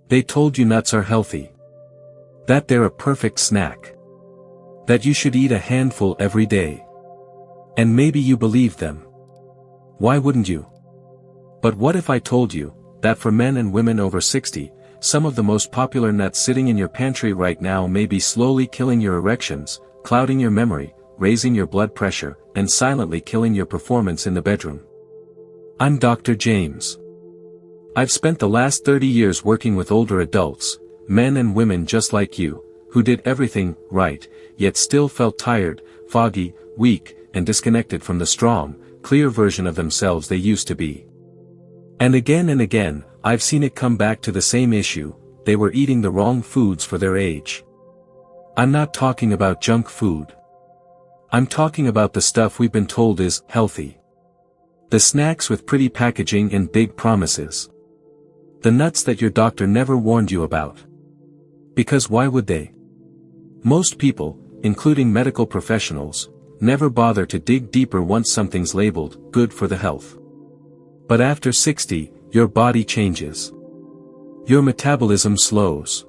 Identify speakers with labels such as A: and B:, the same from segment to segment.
A: They told you nuts are healthy. That they're a perfect snack. That you should eat a handful every day. And maybe you believed them. Why wouldn't you? But what if I told you that for men and women over 60, some of the most popular nuts sitting in your pantry right now may be slowly killing your erections, clouding your memory, raising your blood pressure, and silently killing your performance in the bedroom? I'm Dr. James. I've spent the last 30 years working with older adults, men and women just like you, who did everything right, yet still felt tired, foggy, weak, and disconnected from the strong, clear version of themselves they used to be. And again, I've seen it come back to the same issue: they were eating the wrong foods for their age. I'm not talking about junk food. I'm talking about the stuff we've been told is healthy. The snacks with pretty packaging and big promises. The nuts that your doctor never warned you about. Because why would they? Most people, including medical professionals, never bother to dig deeper once something's labeled good for the health. But after 60, your body changes. Your metabolism slows.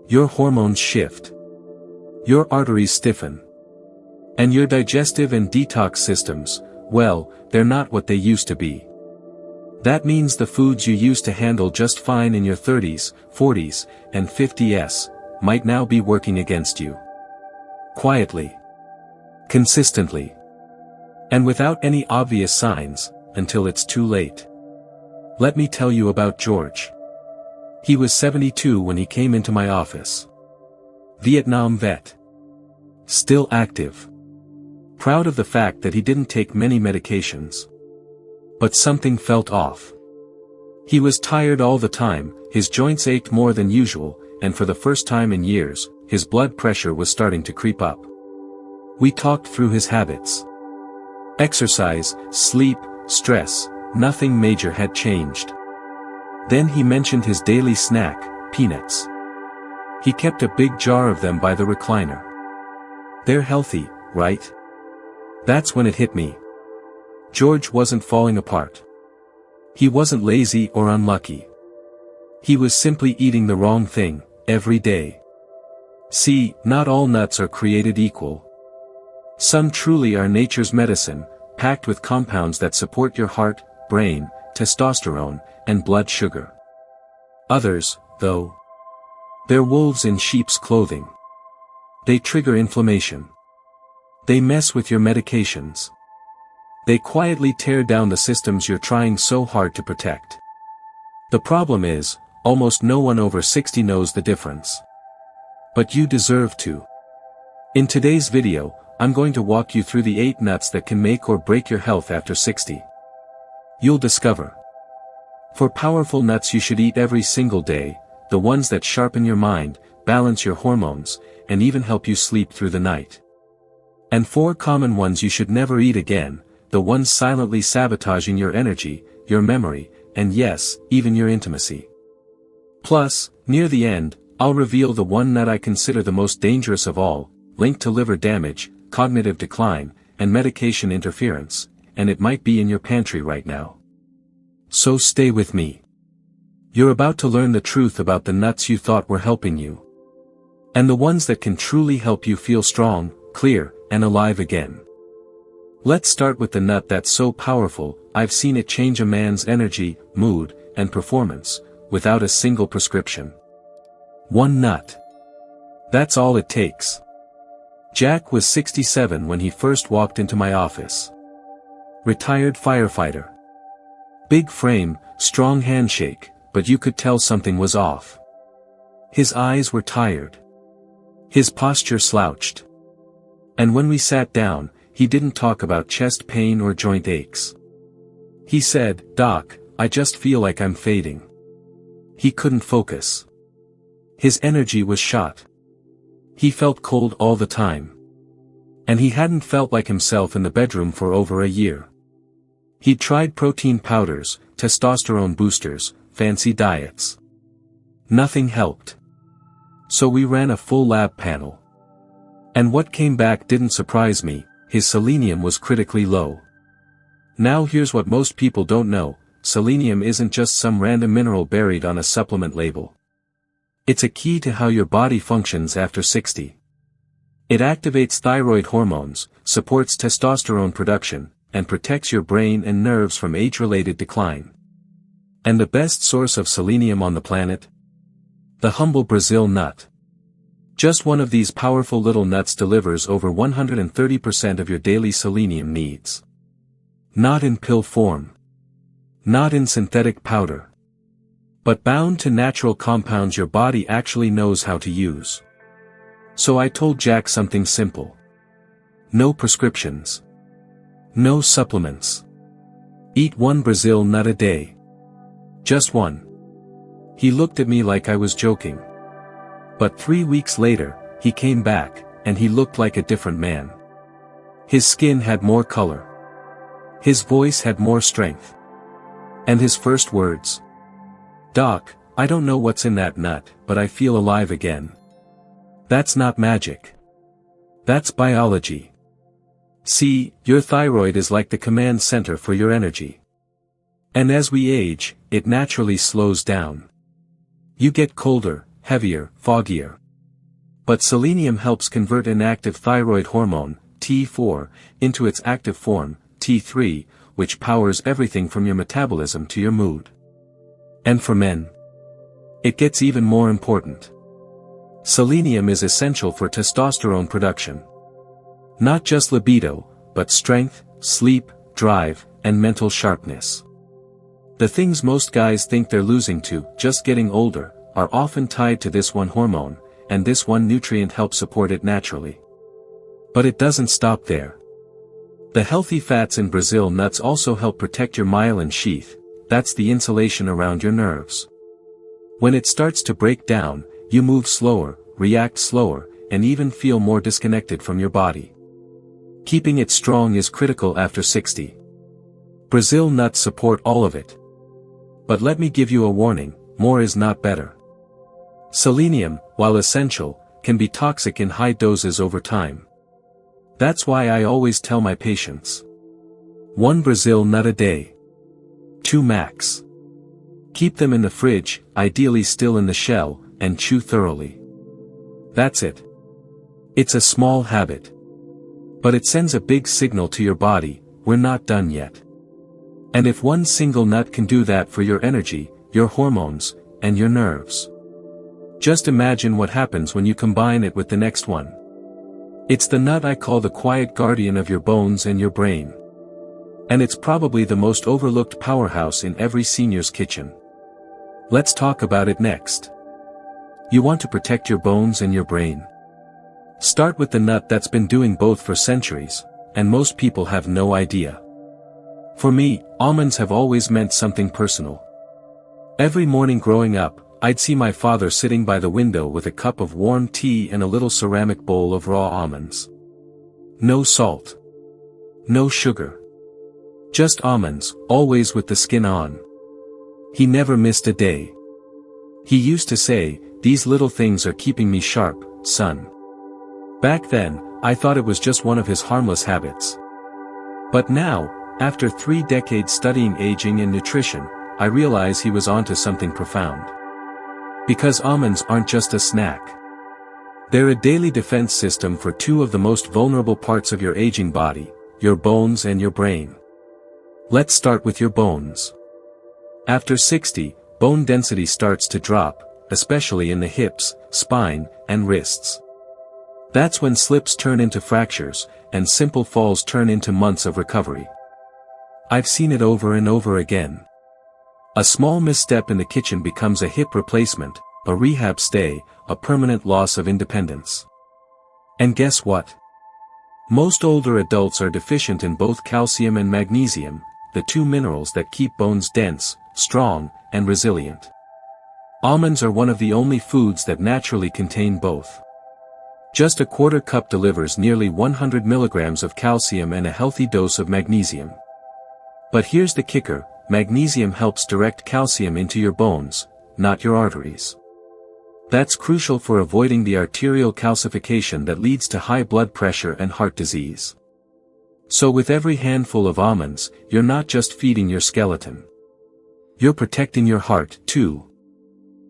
A: Your hormones shift. Your arteries stiffen. And your digestive and detox systems, well, they're not what they used to be. That means the foods you used to handle just fine in your 30s, 40s, and 50s, might now be working against you. Quietly. Consistently. And without any obvious signs, until it's too late. Let me tell you about George. He was 72 when he came into my office. Vietnam vet. Still active. Proud of the fact that he didn't take many medications. But something felt off. He was tired all the time, his joints ached more than usual, and for the first time in years, his blood pressure was starting to creep up. We talked through his habits. Exercise, sleep, stress, nothing major had changed. Then he mentioned his daily snack, peanuts. He kept a big jar of them by the recliner. They're healthy, right? That's when it hit me. George wasn't falling apart. He wasn't lazy or unlucky. He was simply eating the wrong thing, every day. See, not all nuts are created equal. Some truly are nature's medicine, packed with compounds that support your heart, brain, testosterone, and blood sugar. Others, though, they're wolves in sheep's clothing. They trigger inflammation. They mess with your medications. They quietly tear down the systems you're trying so hard to protect. The problem is, almost no one over 60 knows the difference. But you deserve to. In today's video, I'm going to walk you through the 8 nuts that can make or break your health after 60. You'll discover. For powerful nuts you should eat every single day, the ones that sharpen your mind, balance your hormones, and even help you sleep through the night. And 4 common ones you should never eat again, the ones silently sabotaging your energy, your memory, and yes, even your intimacy. Plus, near the end, I'll reveal the one nut I consider the most dangerous of all, linked to liver damage, cognitive decline, and medication interference, and it might be in your pantry right now. So stay with me. You're about to learn the truth about the nuts you thought were helping you. And the ones that can truly help you feel strong, clear, and alive again. Let's start with the nut that's so powerful, I've seen it change a man's energy, mood, and performance, without a single prescription. One nut. That's all it takes. Jack was 67 when he first walked into my office. Retired firefighter. Big frame, strong handshake, but you could tell something was off. His eyes were tired. His posture slouched. And when we sat down, he didn't talk about chest pain or joint aches. He said, "Doc, I just feel like I'm fading." He couldn't focus. His energy was shot. He felt cold all the time. And he hadn't felt like himself in the bedroom for over a year. He'd tried protein powders, testosterone boosters, fancy diets. Nothing helped. So we ran a full lab panel. And what came back didn't surprise me, his selenium was critically low. Now here's what most people don't know, selenium isn't just some random mineral buried on a supplement label. It's a key to how your body functions after 60. It activates thyroid hormones, supports testosterone production, and protects your brain and nerves from age-related decline. And the best source of selenium on the planet? The humble Brazil nut. Just one of these powerful little nuts delivers over 130% of your daily selenium needs. Not in pill form. Not in synthetic powder. But bound to natural compounds your body actually knows how to use. So I told Jack something simple. No prescriptions. No supplements. Eat one Brazil nut a day. Just one. He looked at me like I was joking. But 3 weeks later, he came back, and he looked like a different man. His skin had more color. His voice had more strength. And his first words. Doc, I don't know what's in that nut, but I feel alive again. That's not magic. That's biology. See, your thyroid is like the command center for your energy. And as we age, it naturally slows down. You get colder, heavier, foggier. But selenium helps convert inactive thyroid hormone, T4, into its active form, T3, which powers everything from your metabolism to your mood. And for men, it gets even more important. Selenium is essential for testosterone production. Not just libido, but strength, sleep, drive, and mental sharpness. The things most guys think they're losing to just getting older are often tied to this one hormone, and this one nutrient helps support it naturally. But it doesn't stop there. The healthy fats in Brazil nuts also help protect your myelin sheath. That's the insulation around your nerves. When it starts to break down, you move slower, react slower, and even feel more disconnected from your body. Keeping it strong is critical after 60. Brazil nuts support all of it. But let me give you a warning, more is not better. Selenium, while essential, can be toxic in high doses over time. That's why I always tell my patients. One Brazil nut a day. 2 max. Keep them in the fridge, ideally still in the shell, and chew thoroughly. That's it. It's a small habit. But it sends a big signal to your body, we're not done yet. And if one single nut can do that for your energy, your hormones, and your nerves. Just imagine what happens when you combine it with the next one. It's the nut I call the quiet guardian of your bones and your brain. And it's probably the most overlooked powerhouse in every senior's kitchen. Let's talk about it next. You want to protect your bones and your brain? Start with the nut that's been doing both for centuries, and most people have no idea. For me, almonds have always meant something personal. Every morning growing up, I'd see my father sitting by the window with a cup of warm tea and a little ceramic bowl of raw almonds. No salt. No sugar. Just almonds, always with the skin on. He never missed a day. He used to say, "These little things are keeping me sharp, son." Back then, I thought it was just one of his harmless habits. But now, after 3 decades studying aging and nutrition, I realize he was onto something profound. Because almonds aren't just a snack. They're a daily defense system for 2 of the most vulnerable parts of your aging body, your bones and your brain. Let's start with your bones. After 60, bone density starts to drop, especially in the hips, spine, and wrists. That's when slips turn into fractures, and simple falls turn into months of recovery. I've seen it over and over again. A small misstep in the kitchen becomes a hip replacement, a rehab stay, a permanent loss of independence. And guess what? Most older adults are deficient in both calcium and magnesium, the 2 minerals that keep bones dense, strong, and resilient. Almonds are one of the only foods that naturally contain both. Just a quarter cup delivers nearly 100 milligrams of calcium and a healthy dose of magnesium. But here's the kicker, magnesium helps direct calcium into your bones, not your arteries. That's crucial for avoiding the arterial calcification that leads to high blood pressure and heart disease. So with every handful of almonds, you're not just feeding your skeleton. You're protecting your heart, too.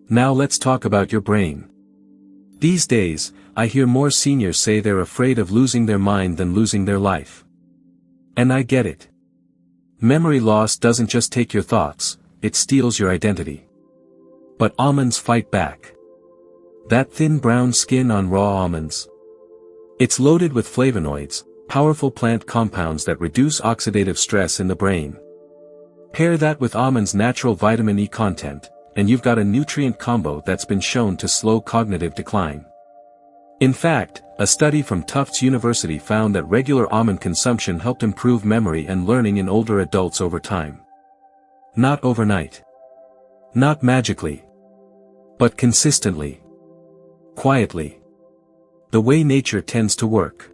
A: Now let's talk about your brain. These days, I hear more seniors say they're afraid of losing their mind than losing their life. And I get it. Memory loss doesn't just take your thoughts, it steals your identity. But almonds fight back. That thin brown skin on raw almonds. It's loaded with flavonoids, powerful plant compounds that reduce oxidative stress in the brain. Pair that with almonds' natural vitamin E content, and you've got a nutrient combo that's been shown to slow cognitive decline. In fact, a study from Tufts University found that regular almond consumption helped improve memory and learning in older adults over time. Not overnight. Not magically. But consistently. Quietly. The way nature tends to work.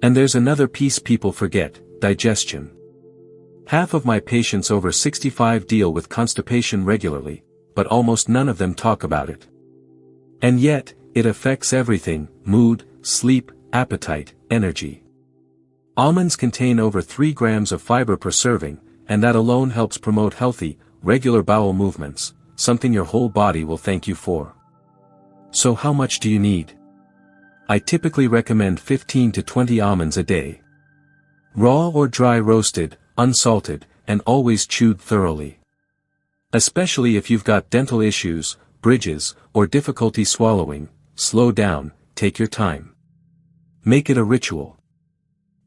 A: And there's another piece people forget: digestion. Half of my patients over 65 deal with constipation regularly, but almost none of them talk about it. And yet, it affects everything: mood, sleep, appetite, energy. Almonds contain over 3 grams of fiber per serving, and that alone helps promote healthy, regular bowel movements, something your whole body will thank you for. So how much do you need? I typically recommend 15 to 20 almonds a day. Raw or dry roasted, unsalted, and always chewed thoroughly. Especially if you've got dental issues, bridges, or difficulty swallowing, slow down, take your time. Make it a ritual.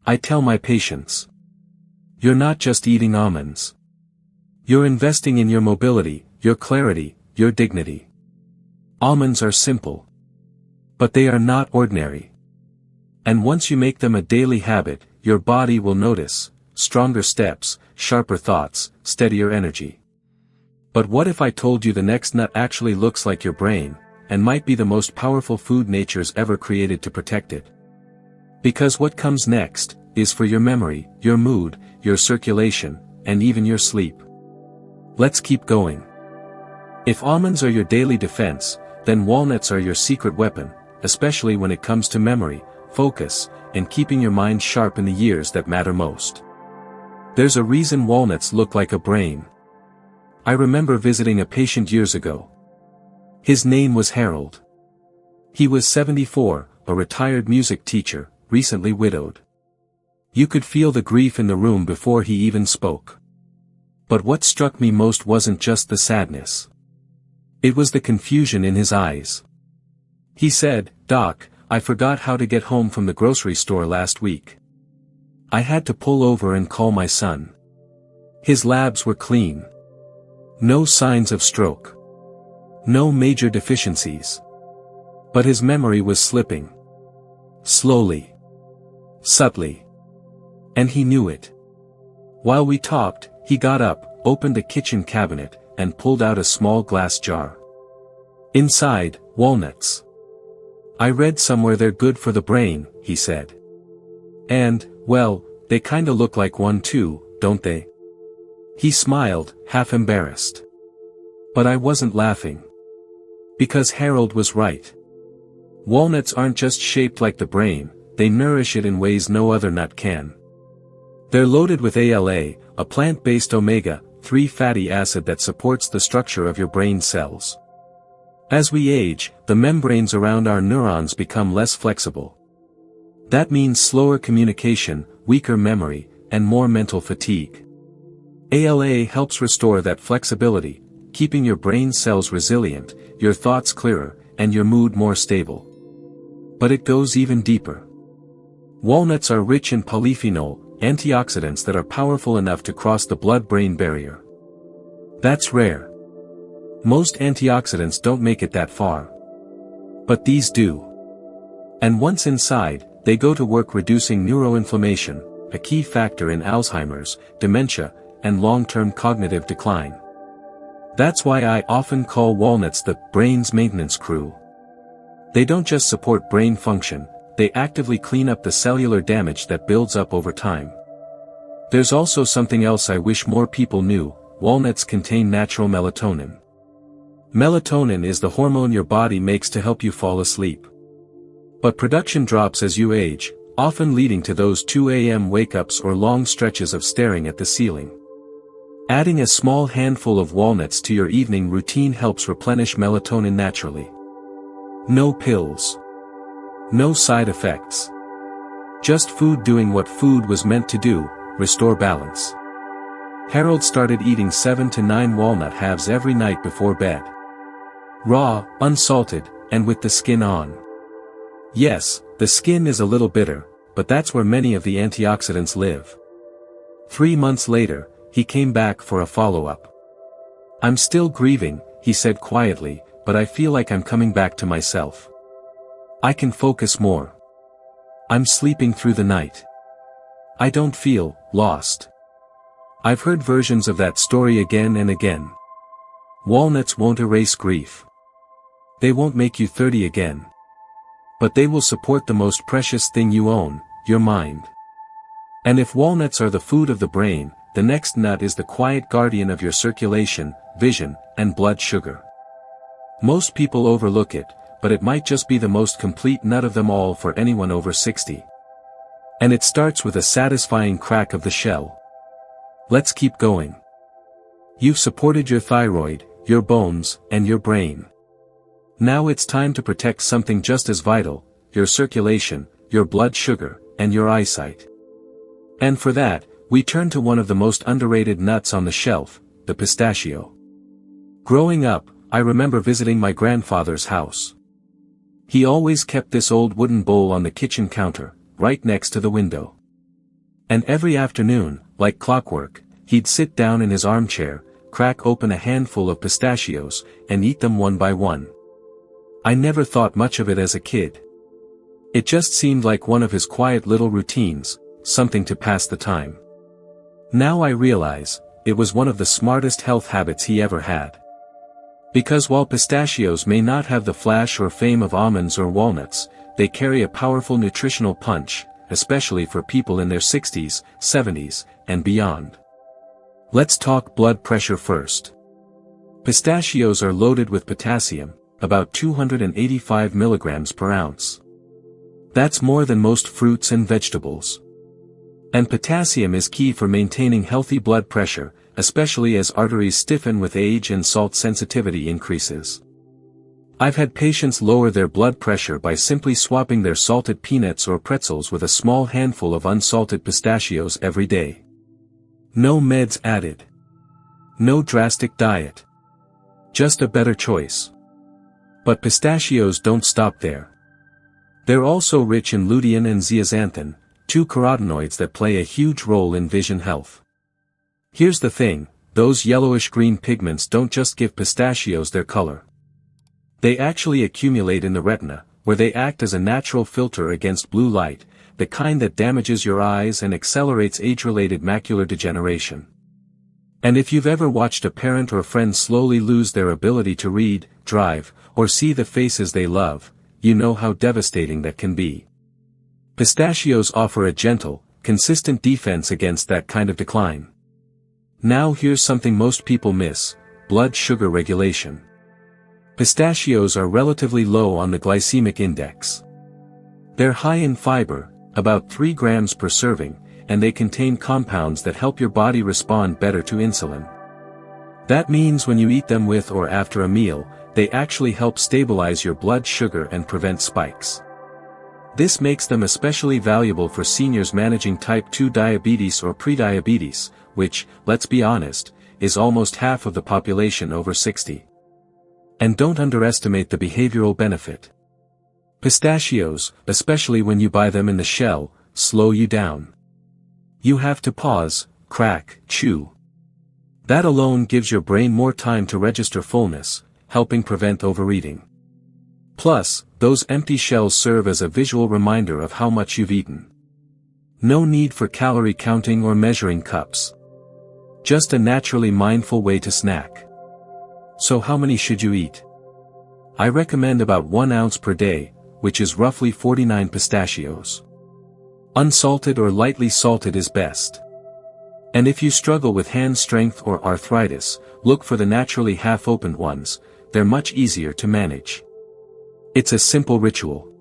A: I tell my patients, you're not just eating almonds. You're investing in your mobility, your clarity, your dignity. Almonds are simple. But they are not ordinary. And once you make them a daily habit, your body will notice: stronger steps, sharper thoughts, steadier energy. But what if I told you the next nut actually looks like your brain, and might be the most powerful food nature's ever created to protect it? Because what comes next is for your memory, your mood, your circulation, and even your sleep. Let's keep going. If almonds are your daily defense, then walnuts are your secret weapon, especially when it comes to memory, focus, and keeping your mind sharp in the years that matter most. There's a reason walnuts look like a brain. I remember visiting a patient years ago. His name was Harold. He was 74, a retired music teacher, recently widowed. You could feel the grief in the room before he even spoke. But what struck me most wasn't just the sadness. It was the confusion in his eyes. He said, "Doc, I forgot how to get home from the grocery store last week. I had to pull over and call my son. His labs were clean. No signs of stroke. No major deficiencies. But his memory was slipping. Slowly. Subtly. And he knew it. While we talked, he got up, opened a kitchen cabinet, and pulled out a small glass jar. Inside, walnuts. I read somewhere they're good for the brain," he said. "And, well, they kinda look like one too, don't they?" He smiled, half embarrassed. But I wasn't laughing. Because Harold was right. Walnuts aren't just shaped like the brain, they nourish it in ways no other nut can. They're loaded with ALA, a plant-based omega-3 fatty acid that supports the structure of your brain cells. As we age, the membranes around our neurons become less flexible. That means slower communication, weaker memory, and more mental fatigue. ALA helps restore that flexibility, keeping your brain cells resilient, your thoughts clearer, and your mood more stable. But it goes even deeper. Walnuts are rich in polyphenol, antioxidants that are powerful enough to cross the blood-brain barrier. That's rare. Most antioxidants don't make it that far. But these do. And once inside, they go to work reducing neuroinflammation, a key factor in Alzheimer's, dementia, and long-term cognitive decline. That's why I often call walnuts the brain's maintenance crew. They don't just support brain function, they actively clean up the cellular damage that builds up over time. There's also something else I wish more people knew: walnuts contain natural melatonin. Melatonin is the hormone your body makes to help you fall asleep. But production drops as you age, often leading to those 2 a.m. wake-ups or long stretches of staring at the ceiling. Adding a small handful of walnuts to your evening routine helps replenish melatonin naturally. No pills. No side effects. Just food doing what food was meant to do, restore balance. Harold started eating 7 to 9 walnut halves every night before bed. Raw, unsalted, and with the skin on. Yes, the skin is a little bitter, but that's where many of the antioxidants live. 3 months later, he came back for a follow-up. "I'm still grieving," he said quietly, "but I feel like I'm coming back to myself. I can focus more. I'm sleeping through the night. I don't feel lost." I've heard versions of that story again and again. Walnuts won't erase grief. They won't make you 30 again. But they will support the most precious thing you own, your mind. And if walnuts are the food of the brain, the next nut is the quiet guardian of your circulation, vision, and blood sugar. Most people overlook it, but it might just be the most complete nut of them all for anyone over 60. And it starts with a satisfying crack of the shell. Let's keep going. You've supported your thyroid, your bones, and your brain. Now it's time to protect something just as vital, your circulation, your blood sugar, and your eyesight. And for that, we turn to one of the most underrated nuts on the shelf, the pistachio. Growing up, I remember visiting my grandfather's house. He always kept this old wooden bowl on the kitchen counter, right next to the window. And every afternoon, like clockwork, he'd sit down in his armchair, crack open a handful of pistachios, and eat them one by one. I never thought much of it as a kid. It just seemed like one of his quiet little routines, something to pass the time. Now I realize, it was one of the smartest health habits he ever had. Because while pistachios may not have the flash or fame of almonds or walnuts, they carry a powerful nutritional punch, especially for people in their 60s, 70s, and beyond. Let's talk blood pressure first. Pistachios are loaded with potassium, about 285 milligrams per ounce. That's more than most fruits and vegetables. And potassium is key for maintaining healthy blood pressure, especially as arteries stiffen with age and salt sensitivity increases. I've had patients lower their blood pressure by simply swapping their salted peanuts or pretzels with a small handful of unsalted pistachios every day. No meds added. No drastic diet. Just a better choice. But pistachios don't stop there. They're also rich in lutein and zeaxanthin, 2 carotenoids that play a huge role in vision health. Here's the thing, those yellowish-green pigments don't just give pistachios their color. They actually accumulate in the retina, where they act as a natural filter against blue light, the kind that damages your eyes and accelerates age-related macular degeneration. And if you've ever watched a parent or friend slowly lose their ability to read, drive, or see the faces they love, you know how devastating that can be. Pistachios offer a gentle, consistent defense against that kind of decline. Now here's something most people miss, blood sugar regulation. Pistachios are relatively low on the glycemic index. They're high in fiber, about 3 grams per serving, and they contain compounds that help your body respond better to insulin. That means when you eat them with or after a meal, they actually help stabilize your blood sugar and prevent spikes. This makes them especially valuable for seniors managing type 2 diabetes or prediabetes, which, let's be honest, is almost half of the population over 60. And don't underestimate the behavioral benefit. Pistachios, especially when you buy them in the shell, slow you down. You have to pause, crack, chew. That alone gives your brain more time to register fullness, helping prevent overeating. Plus, those empty shells serve as a visual reminder of how much you've eaten. No need for calorie counting or measuring cups. Just a naturally mindful way to snack. So how many should you eat? I recommend about 1 ounce per day, which is roughly 49 pistachios. Unsalted or lightly salted is best. And if you struggle with hand strength or arthritis, look for the naturally half-opened ones, they're much easier to manage. It's a simple ritual.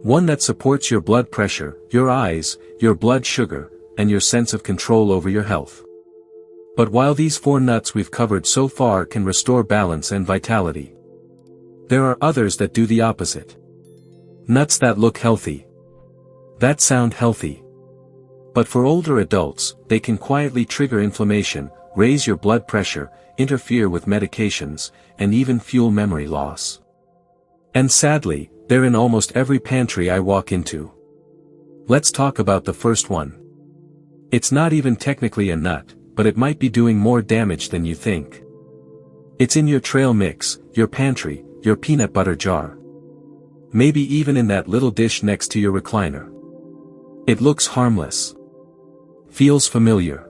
A: One that supports your blood pressure, your eyes, your blood sugar, and your sense of control over your health. But while these 4 nuts we've covered so far can restore balance and vitality, there are others that do the opposite. Nuts that look healthy, that sound healthy, but for older adults, they can quietly trigger inflammation, raise your blood pressure, interfere with medications, and even fuel memory loss. And sadly, they're in almost every pantry I walk into. Let's talk about the first one. It's not even technically a nut, but it might be doing more damage than you think. It's in your trail mix, your pantry, your peanut butter jar. Maybe even in that little dish next to your recliner. It looks harmless. Feels familiar.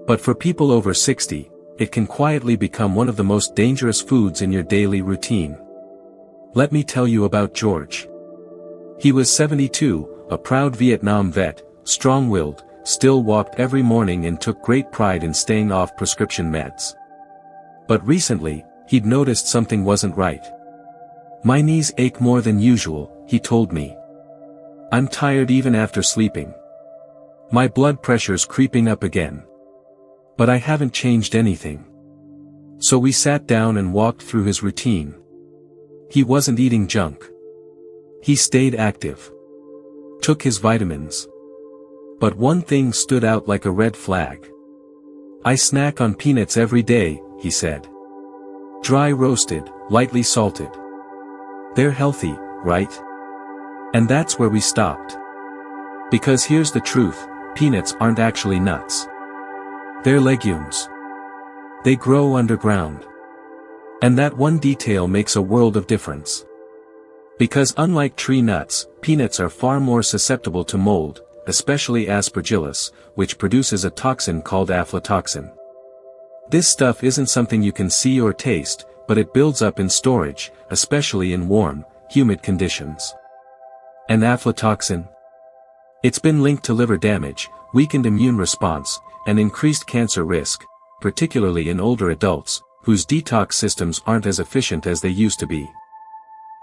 A: But for people over 60, it can quietly become one of the most dangerous foods in your daily routine. Let me tell you about George. He was 72, a proud Vietnam vet, strong-willed, still walked every morning and took great pride in staying off prescription meds. But recently, he'd noticed something wasn't right. "My knees ache more than usual," he told me. "I'm tired even after sleeping. My blood pressure's creeping up again. But I haven't changed anything." So we sat down and walked through his routine. He wasn't eating junk. He stayed active. Took his vitamins. But one thing stood out like a red flag. "I snack on peanuts every day," he said. "Dry roasted, lightly salted. They're healthy, right?" And that's where we stopped. Because here's the truth, peanuts aren't actually nuts. They're legumes. They grow underground. And that one detail makes a world of difference. Because unlike tree nuts, peanuts are far more susceptible to mold, especially aspergillus, which produces a toxin called aflatoxin. This stuff isn't something you can see or taste, but it builds up in storage, especially in warm, humid conditions. And aflatoxin? It's been linked to liver damage, weakened immune response, and increased cancer risk, particularly in older adults, whose detox systems aren't as efficient as they used to be.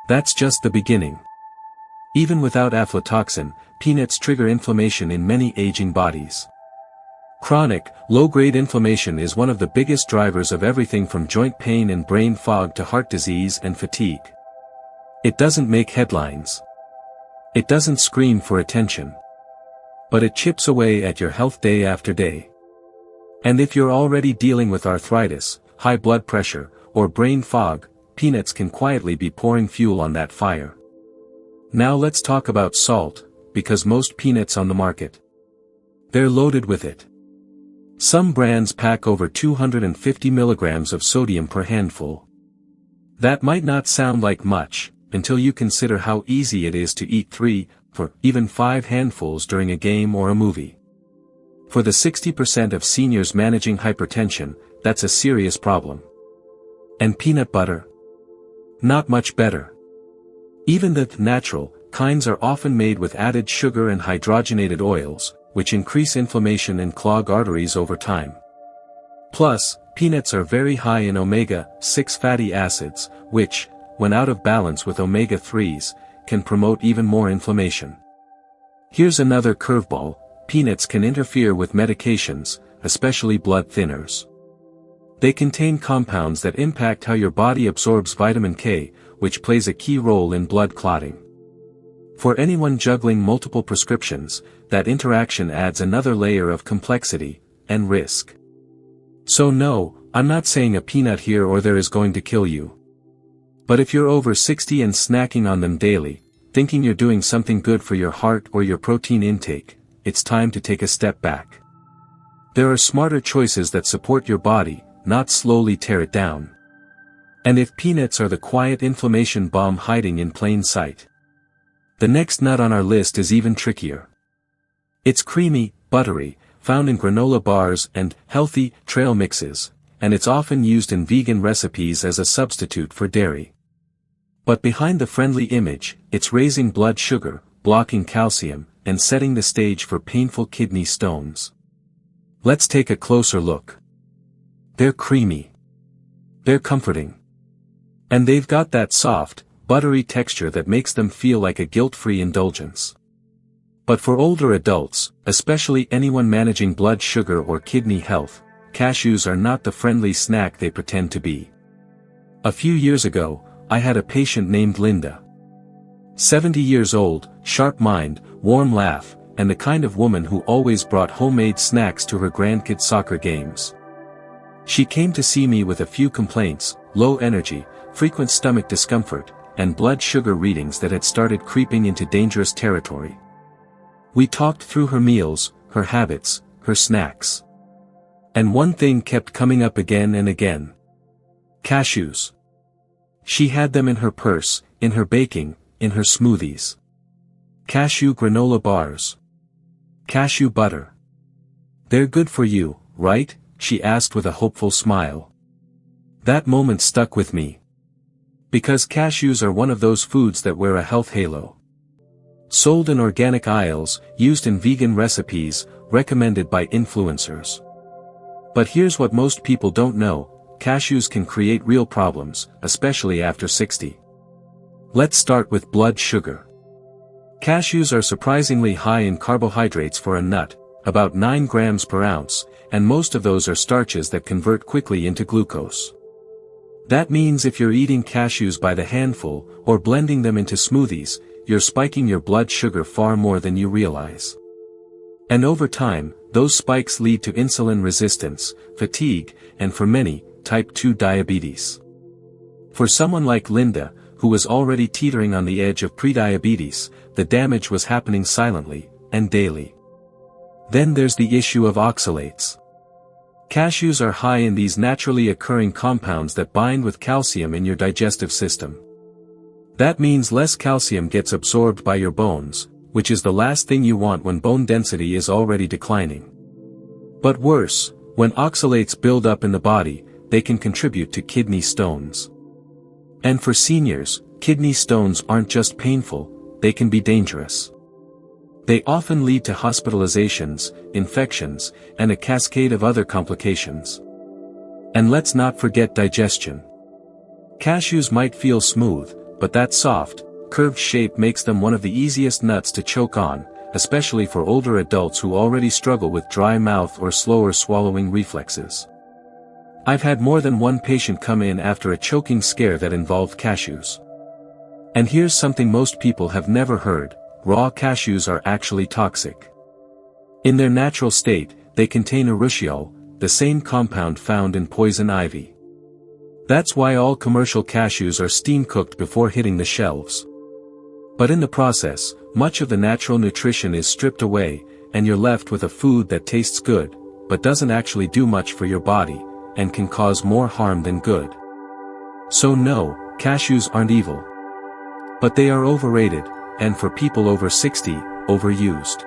A: That's just the beginning. Even without aflatoxin, peanuts trigger inflammation in many aging bodies. Chronic, low-grade inflammation is one of the biggest drivers of everything from joint pain and brain fog to heart disease and fatigue. It doesn't make headlines. It doesn't scream for attention. But it chips away at your health day after day. And if you're already dealing with arthritis, high blood pressure, or brain fog, peanuts can quietly be pouring fuel on that fire. Now let's talk about salt, because most peanuts on the market, they're loaded with it. Some brands pack over 250 milligrams of sodium per handful. That might not sound like much, until you consider how easy it is to eat 3, or even 5 handfuls during a game or a movie. For the 60% of seniors managing hypertension, that's a serious problem. And peanut butter? Not much better. Even the natural kinds are often made with added sugar and hydrogenated oils, which increase inflammation and clog arteries over time. Plus, peanuts are very high in omega-6 fatty acids, which, when out of balance with omega-3s, can promote even more inflammation. Here's another curveball: peanuts can interfere with medications, especially blood thinners. They contain compounds that impact how your body absorbs vitamin K, which plays a key role in blood clotting. For anyone juggling multiple prescriptions, that interaction adds another layer of complexity and risk. So no, I'm not saying a peanut here or there is going to kill you. But if you're over 60 and snacking on them daily, thinking you're doing something good for your heart or your protein intake, it's time to take a step back. There are smarter choices that support your body, not slowly tear it down. And if peanuts are the quiet inflammation bomb hiding in plain sight, the next nut on our list is even trickier. It's creamy, buttery, found in granola bars and healthy trail mixes, and it's often used in vegan recipes as a substitute for dairy. But behind the friendly image, it's raising blood sugar, blocking calcium, and setting the stage for painful kidney stones. Let's take a closer look. They're creamy. They're comforting. And they've got that soft, buttery texture that makes them feel like a guilt-free indulgence. But for older adults, especially anyone managing blood sugar or kidney health, cashews are not the friendly snack they pretend to be. A few years ago, I had a patient named Linda. 70 years old, sharp mind, warm laugh, and the kind of woman who always brought homemade snacks to her grandkids' soccer games. She came to see me with a few complaints: low energy, frequent stomach discomfort, and blood sugar readings that had started creeping into dangerous territory. We talked through her meals, her habits, her snacks. And one thing kept coming up again and again. Cashews. She had them in her purse, in her baking, in her smoothies. Cashew granola bars. Cashew butter. They're good for you, right? She asked with a hopeful smile. That moment stuck with me. Because cashews are one of those foods that wear a health halo. Sold in organic aisles, used in vegan recipes, recommended by influencers. But here's what most people don't know: cashews can create real problems, especially after 60. Let's start with blood sugar. Cashews are surprisingly high in carbohydrates for a nut, about 9 grams per ounce, and most of those are starches that convert quickly into glucose. That means if you're eating cashews by the handful, or blending them into smoothies, you're spiking your blood sugar far more than you realize. And over time, those spikes lead to insulin resistance, fatigue, and for many, type 2 diabetes. For someone like Linda, who was already teetering on the edge of prediabetes, the damage was happening silently, and daily. Then there's the issue of oxalates. Cashews are high in these naturally occurring compounds that bind with calcium in your digestive system. That means less calcium gets absorbed by your bones, which is the last thing you want when bone density is already declining. But worse, when oxalates build up in the body, they can contribute to kidney stones. And for seniors, kidney stones aren't just painful, they can be dangerous. They often lead to hospitalizations, infections, and a cascade of other complications. And let's not forget digestion. Cashews might feel smooth, but that soft, curved shape makes them one of the easiest nuts to choke on, especially for older adults who already struggle with dry mouth or slower swallowing reflexes. I've had more than one patient come in after a choking scare that involved cashews. And here's something most people have never heard: raw cashews are actually toxic. In their natural state, they contain urushiol, the same compound found in poison ivy. That's why all commercial cashews are steam-cooked before hitting the shelves. But in the process, much of the natural nutrition is stripped away, and you're left with a food that tastes good, but doesn't actually do much for your body, and can cause more harm than good. So no, cashews aren't evil. But they are overrated, and for people over 60, overused.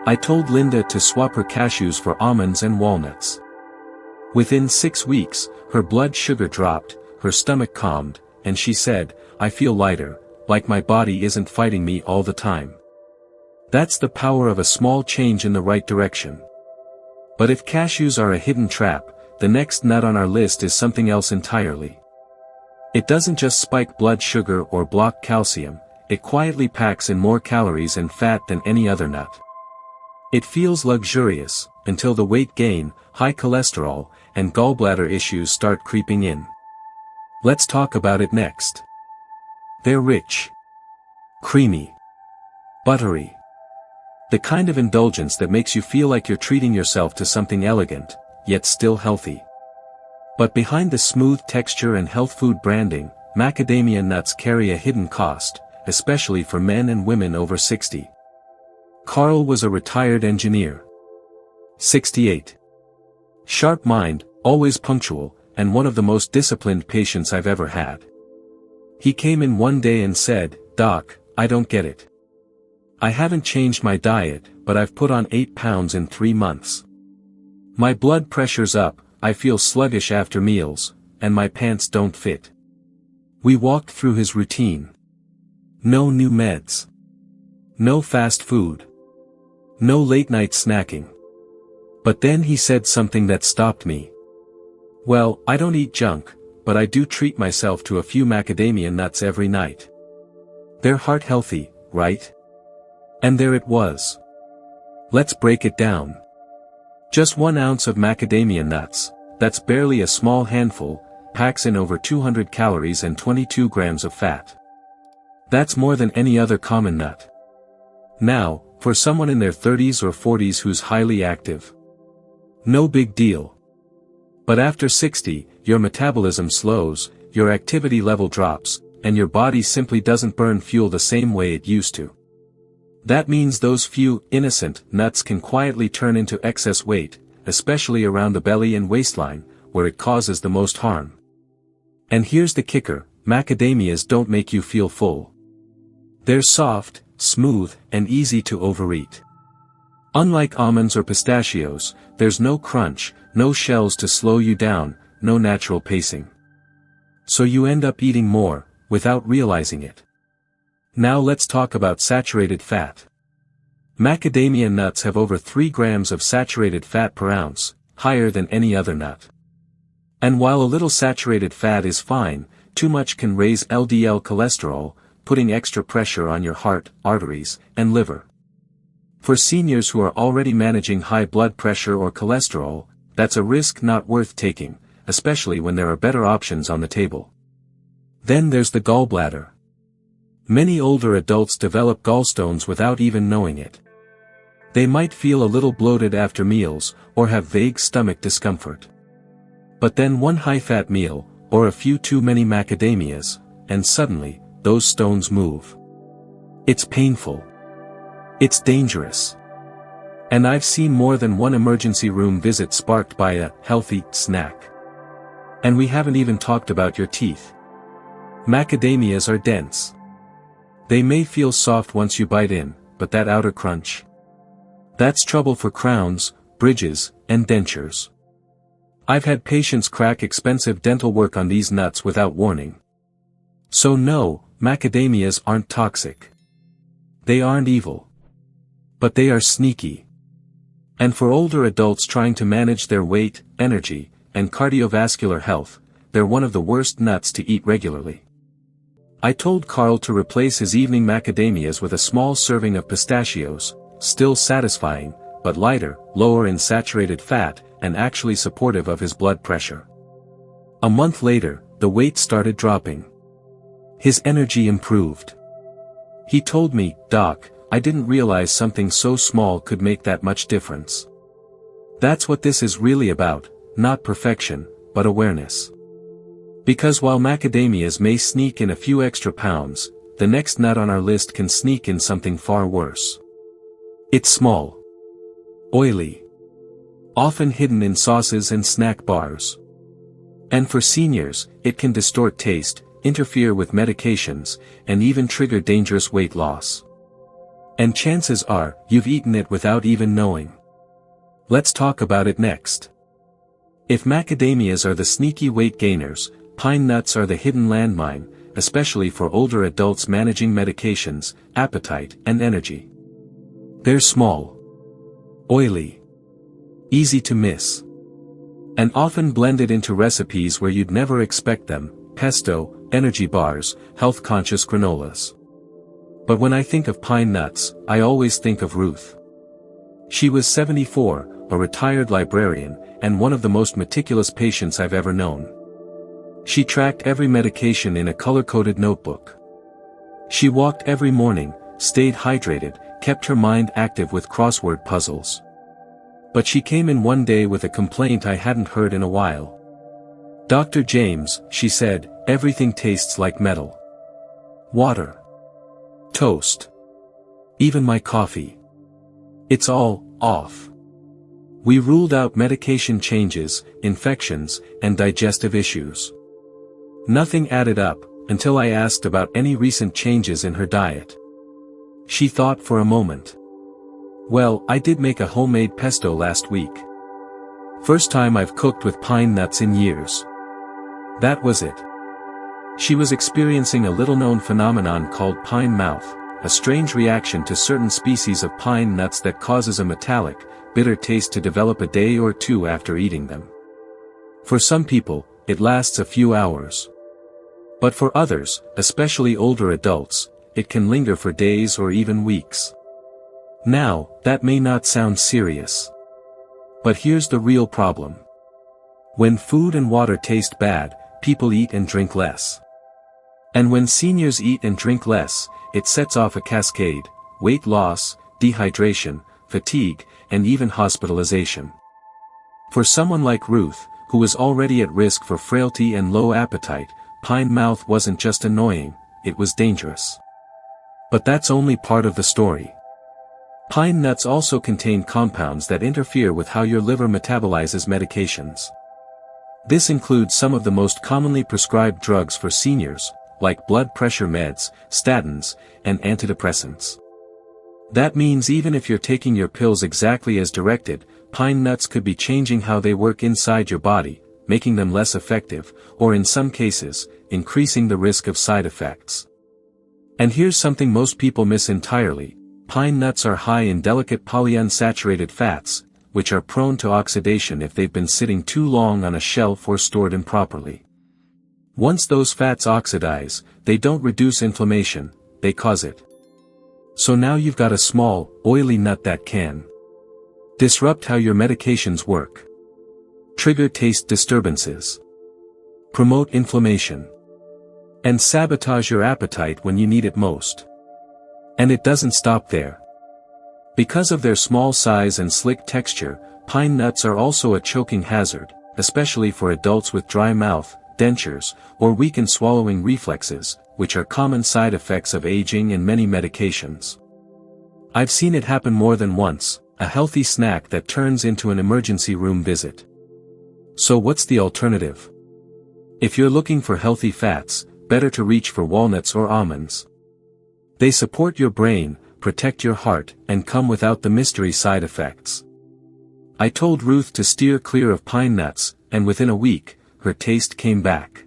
A: I told Linda to swap her cashews for almonds and walnuts. Within 6 weeks, her blood sugar dropped, her stomach calmed, and she said, "I feel lighter, like my body isn't fighting me all the time." That's the power of a small change in the right direction. But if cashews are a hidden trap, the next nut on our list is something else entirely. It doesn't just spike blood sugar or block calcium, it quietly packs in more calories and fat than any other nut. It feels luxurious, until the weight gain, high cholesterol, and gallbladder issues start creeping in. Let's talk about it next. They're rich, creamy, buttery. The kind of indulgence that makes you feel like you're treating yourself to something elegant, yet still healthy. But behind the smooth texture and health food branding, macadamia nuts carry a hidden cost, especially for men and women over 60. Carl was a retired engineer. 68. Sharp mind, always punctual, and one of the most disciplined patients I've ever had. He came in one day and said, "Doc, I don't get it. I haven't changed my diet, but I've put on 8 pounds in 3 months. My blood pressure's up, I feel sluggish after meals, and my pants don't fit." We walked through his routine. No new meds. No fast food. No late-night snacking. But then he said something that stopped me. "Well, I don't eat junk, but I do treat myself to a few macadamia nuts every night. They're heart-healthy, right?" And there it was. Let's break it down. Just 1 ounce of macadamia nuts, that's barely a small handful, packs in over 200 calories and 22 grams of fat. That's more than any other common nut. Now, for someone in their 30s or 40s who's highly active, no big deal. But after 60, your metabolism slows, your activity level drops, and your body simply doesn't burn fuel the same way it used to. That means those few, innocent, nuts can quietly turn into excess weight, especially around the belly and waistline, where it causes the most harm. And here's the kicker, macadamias don't make you feel full. They're soft, smooth, and easy to overeat. Unlike almonds or pistachios, there's no crunch, no shells to slow you down, no natural pacing. So you end up eating more, without realizing it. Now let's talk about saturated fat. Macadamia nuts have over 3 grams of saturated fat per ounce, higher than any other nut. And while a little saturated fat is fine, too much can raise LDL cholesterol, putting extra pressure on your heart, arteries, and liver. For seniors who are already managing high blood pressure or cholesterol, that's a risk not worth taking, especially when there are better options on the table. Then there's the gallbladder. Many older adults develop gallstones without even knowing it. They might feel a little bloated after meals, or have vague stomach discomfort. But then one high-fat meal, or a few too many macadamias, and suddenly, those stones move. It's painful. It's dangerous. And I've seen more than one emergency room visit sparked by a healthy snack. And we haven't even talked about your teeth. Macadamias are dense. They may feel soft once you bite in, but that outer crunch, that's trouble for crowns, bridges, and dentures. I've had patients crack expensive dental work on these nuts without warning. So no, macadamias aren't toxic. They aren't evil. But they are sneaky. And for older adults trying to manage their weight, energy, and cardiovascular health, they're one of the worst nuts to eat regularly. I told Carl to replace his evening macadamias with a small serving of pistachios, still satisfying, but lighter, lower in saturated fat, and actually supportive of his blood pressure. A month later, the weight started dropping. His energy improved. He told me, "Doc, I didn't realize something so small could make that much difference." That's what this is really about, not perfection, but awareness. Because while macadamias may sneak in a few extra pounds, the next nut on our list can sneak in something far worse. It's small. Oily. Often hidden in sauces and snack bars. And for seniors, it can distort taste, interfere with medications, and even trigger dangerous weight loss. And chances are, you've eaten it without even knowing. Let's talk about it next. If macadamias are the sneaky weight gainers, pine nuts are the hidden landmine, especially for older adults managing medications, appetite, and energy. They're small, oily, easy to miss, and often blended into recipes where you'd never expect them: pesto, energy bars, health-conscious granolas. But when I think of pine nuts, I always think of Ruth. She was 74, a retired librarian, and one of the most meticulous patients I've ever known. She tracked every medication in a color-coded notebook. She walked every morning, stayed hydrated, kept her mind active with crossword puzzles. But she came in one day with a complaint I hadn't heard in a while. "Dr. James," she said, "everything tastes like metal. Water. Toast. Even my coffee. It's all off." We ruled out medication changes, infections, and digestive issues. Nothing added up, until I asked about any recent changes in her diet. She thought for a moment. "Well, I did make a homemade pesto last week. First time I've cooked with pine nuts in years." That was it. She was experiencing a little-known phenomenon called pine mouth, a strange reaction to certain species of pine nuts that causes a metallic, bitter taste to develop a day or two after eating them. For some people, it lasts a few hours. But for others, especially older adults, it can linger for days or even weeks. Now, that may not sound serious. But here's the real problem. When food and water taste bad, people eat and drink less. And when seniors eat and drink less, it sets off a cascade: weight loss, dehydration, fatigue, and even hospitalization. For someone like Ruth, who was already at risk for frailty and low appetite, pine mouth wasn't just annoying, it was dangerous. But that's only part of the story. Pine nuts also contain compounds that interfere with how your liver metabolizes medications. This includes some of the most commonly prescribed drugs for seniors, like blood pressure meds, statins, and antidepressants. That means even if you're taking your pills exactly as directed, pine nuts could be changing how they work inside your body, making them less effective, or in some cases, increasing the risk of side effects. And here's something most people miss entirely: pine nuts are high in delicate polyunsaturated fats, which are prone to oxidation if they've been sitting too long on a shelf or stored improperly. Once those fats oxidize, they don't reduce inflammation, they cause it. So now you've got a small, oily nut that can disrupt how your medications work, trigger taste disturbances, promote inflammation, and sabotage your appetite when you need it most. And it doesn't stop there. Because of their small size and slick texture, pine nuts are also a choking hazard, especially for adults with dry mouth, dentures, or weakened swallowing reflexes, which are common side effects of aging and many medications. I've seen it happen more than once: a healthy snack that turns into an emergency room visit. So what's the alternative? If you're looking for healthy fats, better to reach for walnuts or almonds. They support your brain, protect your heart, and come without the mystery side effects. I told Ruth to steer clear of pine nuts, and within a week, her taste came back.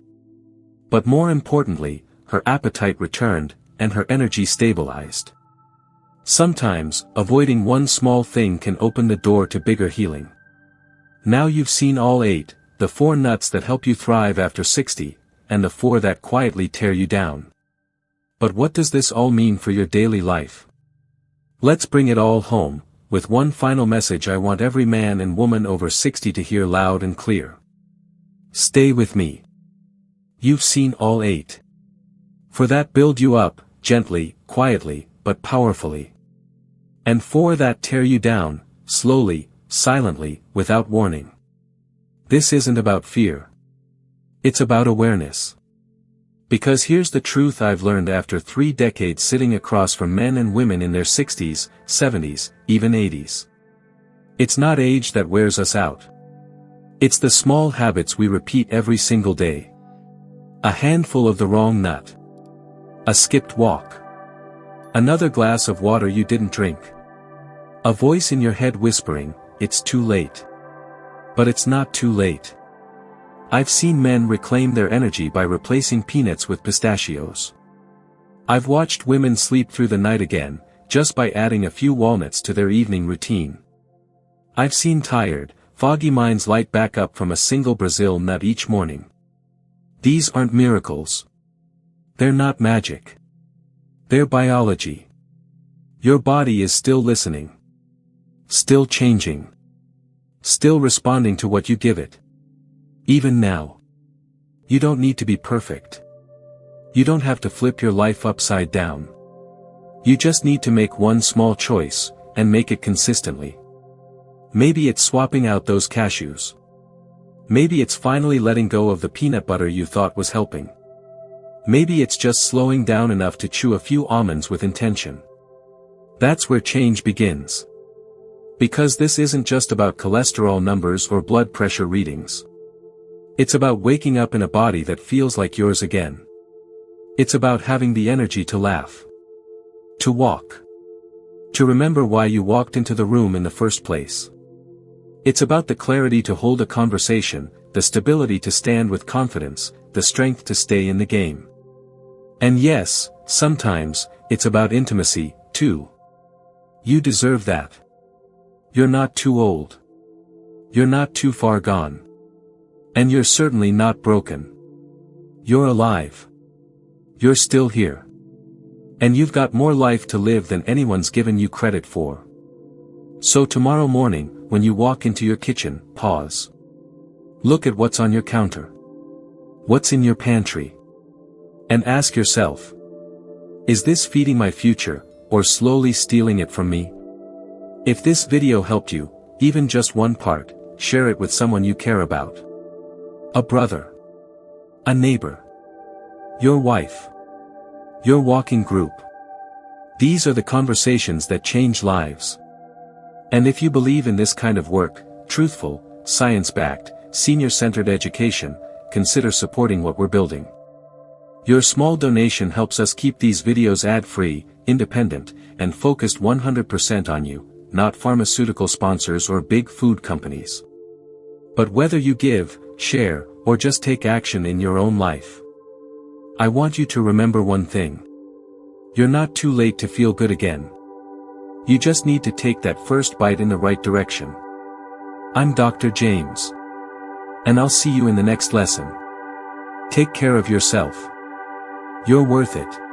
A: But more importantly, her appetite returned, and her energy stabilized. Sometimes, avoiding one small thing can open the door to bigger healing. Now you've seen all 8, the 4 nuts that help you thrive after 60, and the 4 that quietly tear you down. But what does this all mean for your daily life? Let's bring it all home, with one final message I want every man and woman over 60 to hear loud and clear. Stay with me. You've seen all 8. For that build you up, gently, quietly, but powerfully. And 4 that tear you down, slowly, silently, without warning. This isn't about fear. It's about awareness. Because here's the truth I've learned after 3 decades sitting across from men and women in their 60s, 70s, even 80s. It's not age that wears us out. It's the small habits we repeat every single day. A handful of the wrong nut. A skipped walk. Another glass of water you didn't drink. A voice in your head whispering, "It's too late." But it's not too late. I've seen men reclaim their energy by replacing peanuts with pistachios. I've watched women sleep through the night again, just by adding a few walnuts to their evening routine. I've seen tired, foggy minds light back up from a single Brazil nut each morning. These aren't miracles. They're not magic. They're biology. Your body is still listening. Still changing. Still responding to what you give it. Even now. You don't need to be perfect. You don't have to flip your life upside down. You just need to make one small choice, and make it consistently. Maybe it's swapping out those cashews. Maybe it's finally letting go of the peanut butter you thought was helping. Maybe it's just slowing down enough to chew a few almonds with intention. That's where change begins. Because this isn't just about cholesterol numbers or blood pressure readings. It's about waking up in a body that feels like yours again. It's about having the energy to laugh. To walk. To remember why you walked into the room in the first place. It's about the clarity to hold a conversation, the stability to stand with confidence, the strength to stay in the game. And yes, sometimes, it's about intimacy, too. You deserve that. You're not too old. You're not too far gone. And you're certainly not broken. You're alive. You're still here. And you've got more life to live than anyone's given you credit for. So tomorrow morning, when you walk into your kitchen, pause. Look at what's on your counter. What's in your pantry? And ask yourself, is this feeding my future, or slowly stealing it from me? If this video helped you, even just one part, share it with someone you care about. A brother. A neighbor. Your wife. Your walking group. These are the conversations that change lives. And if you believe in this kind of work, truthful, science-backed, senior-centered education, consider supporting what we're building. Your small donation helps us keep these videos ad-free, independent, and focused 100% on you, not pharmaceutical sponsors or big food companies. But whether you give, share, or just take action in your own life, I want you to remember one thing. You're not too late to feel good again. You just need to take that first bite in the right direction. I'm Dr. James. And I'll see you in the next lesson. Take care of yourself. You're worth it.